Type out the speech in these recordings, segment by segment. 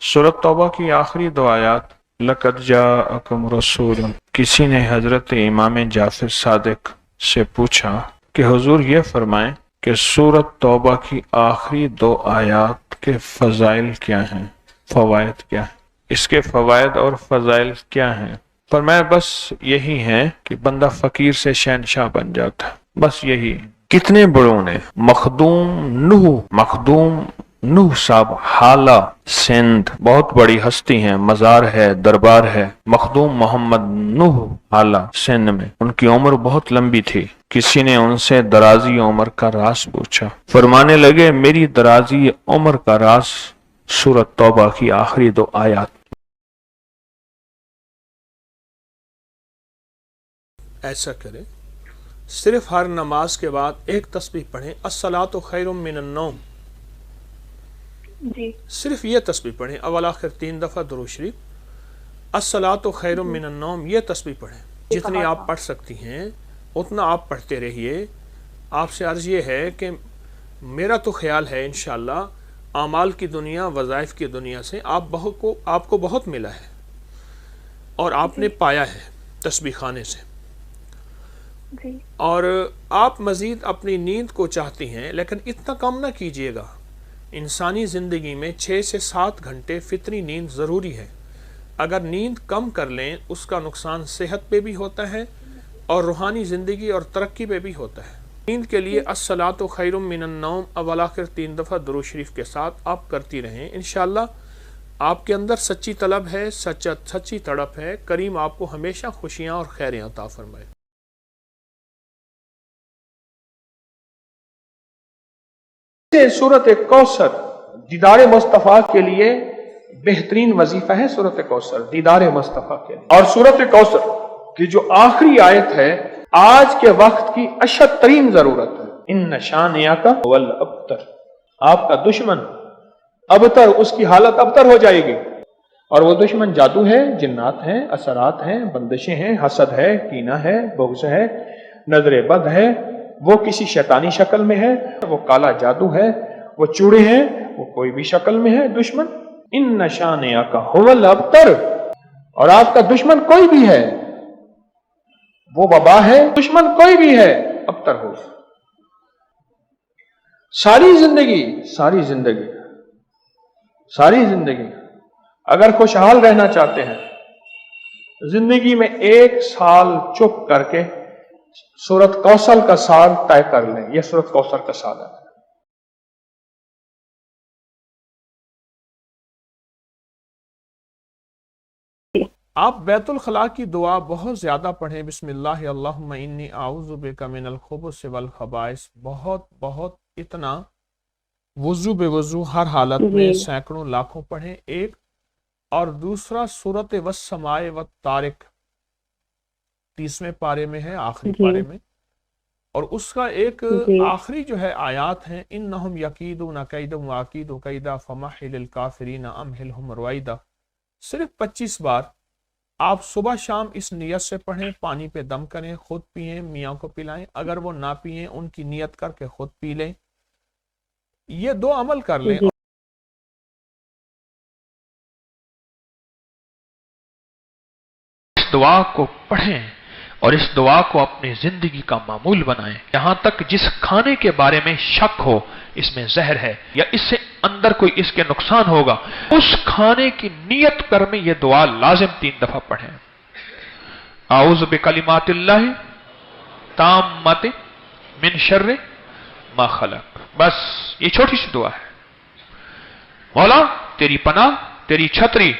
सूरत तौबा की आखिरी दो आयत लक़द जाअकुम रसूलुन। किसी ने हजरत इमाम जाफर सादिक से पूछा कि हुजूर ये फरमाएं कि सूरत तौबा की आखिरी दो आयत के फजाइल क्या हैं, फवायद क्या हैं, इसके फवायद और फजाइल क्या हैं। फरमाया बस यही है कि बंदा फकीर से शहनशाह बन जाता है, बस यही। कितने बड़ों ने मखदूम नूह साहब हाला सिंध, बहुत बड़ी हस्ती हैं, मजार है, दरबार है। मखदूम मोहम्मद नूह हाला सिंध में, उनकी उम्र बहुत लंबी थी। किसी ने उनसे दराजी उम्र का राज पूछा। फरमाने लगे मेरी दराजी उम्र का राज सूरत तौबा की आखिरी दो आयत। ऐसा करें, सिर्फ हर नमाज के बाद एक तस्बीह पढ़ें, अस्सलातु खैरुम मिनन नौम। जी। सिर्फ ये तस्बीह पढ़ें, अवल आखिर 3 दफ़ा दुरूद शरीफ, अस्सलातु खैरुम मिनन नौम, ये तस्बीह पढ़ें। जितनी आप पढ़ सकती हैं उतना आप पढ़ते रहिए। आपसे अर्ज़ ये है कि मेरा तो ख्याल है इंशाअल्लाह आमाल की दुनिया, वज़ाइफ की दुनिया से आपको बहुत मिला है और आपने पाया है तस्बीह खाने से। और आप मज़ीद अपनी नींद को चाहती हैं, लेकिन इतना कम ना कीजिएगा। इंसानी ज़िंदगी में 6 से 7 घंटे फितरी नींद ज़रूरी है। अगर नींद कम कर लें उसका नुकसान सेहत पे भी होता है और रूहानी ज़िंदगी और तरक्की पे भी होता है। नींद के लिए अस्सलातु खैरुम मिनन नौम अवल आखिर 3 दफ़ा दुरूद शरीफ के साथ आप करती रहें। इंशाअल्लाह आपके अंदर सच्ची तलब है, सच्ची तड़प है, करीम आपको हमेशा खुशियाँ और खैरें अता फरमाए। सूरत कौसर दीदार मुस्तफ़ा के लिए बेहतरीन वजीफा है। सूरत कौसर दीदार मुस्तफ़ा के लिए, और सूरत कौसर की जो आखिरी आयत है आज के वक्त की अशद तरीन जरूरत है। इन शानिया का वल अबतर, आपका दुश्मन अबतर, उसकी हालत अबतर हो जाएगी। और वो दुश्मन जादू है, जिन्नात हैं, असरात हैं, बंदिशें हैं, हसद है, कीना है, बुग़्ज़ है, नजर बद है, वो किसी शैतानी शक्ल में है, वो काला जादू है, वो चूड़े हैं, वो कोई भी शक्ल में है दुश्मन। इन नशानिया का हुवल अबतर, और आपका दुश्मन कोई भी है, वो वबा है, दुश्मन कोई भी है, अबतर हो। सारी जिंदगी अगर खुशहाल रहना चाहते हैं, जिंदगी में 1 साल चुप करके सूरत कौसर का साल तय कर लें। यह सूरत कौसर का साल है। आप बैतुल खला की दुआ बहुत ज्यादा पढ़ें। बिस्मिल्लाह अल्लाहुम्मा इन्नी आऊज़ु बिका मिनल खुबुस वल खबाइस। बहुत इतना वुजू बेवुजू हर हालत में सैकड़ों लाखों पढ़ें। एक और दूसरा सूरत वस्समाए व तारिक 30वें पारे में है, आखिरी पारे में, और उसका एक आखिरी जो है आयात है, इन्नहुम यकीदून कैदम वाकीदु कैदा फमहिलिल काफिरीन अमहिलहुम रुवैदा। सिर्फ 25 बार आप सुबह शाम इस नियत से पढ़ें। पानी पे दम करें, खुद पिएं, मियाँ को पिलाएं, अगर वो ना पिएं उनकी नियत करके खुद पी लें। ये 2 अमल कर लें। इस दुआ को पढ़ें और इस दुआ को अपनी जिंदगी का मामूल बनाएं। यहां तक जिस खाने के बारे में शक हो इसमें जहर है या इससे अंदर कोई इसके नुकसान होगा, उस खाने की नियत कर में यह दुआ लाजिम 3 दफा पढ़ें। आऊज़ु बिकलिमातिल्लाहि ताम्मति मिन शर्रि मा खलक। बस ये छोटी सी दुआ है। मौला तेरी पनाह, तेरी छतरी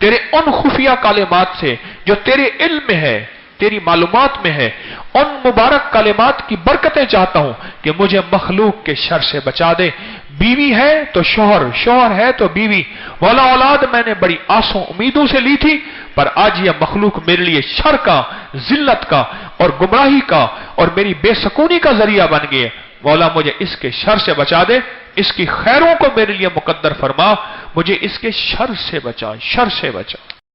तेरे उन खुफिया कालिमात से जो तेरे इल्म में है, तेरी मालूमात में है, उन मुबारक कालिमात की बरकतें चाहता हूं कि मुझे मखलूक के शर से बचा दे। बीवी है तो शोहर, शोहर है तो बीवी, वाला औलाद मैंने बड़ी आसों उम्मीदों से ली थी, पर आज यह मखलूक मेरे लिए शर का, जिल्लत का और गुमराही का और मेरी बेसकूनी का जरिया बन गए। मौला मुझे इसके शर से बचा दे, इसकी खैरों को मेरे लिए मुकद्दर फरमा, मुझे इसके शर से बचा, शर से बचा।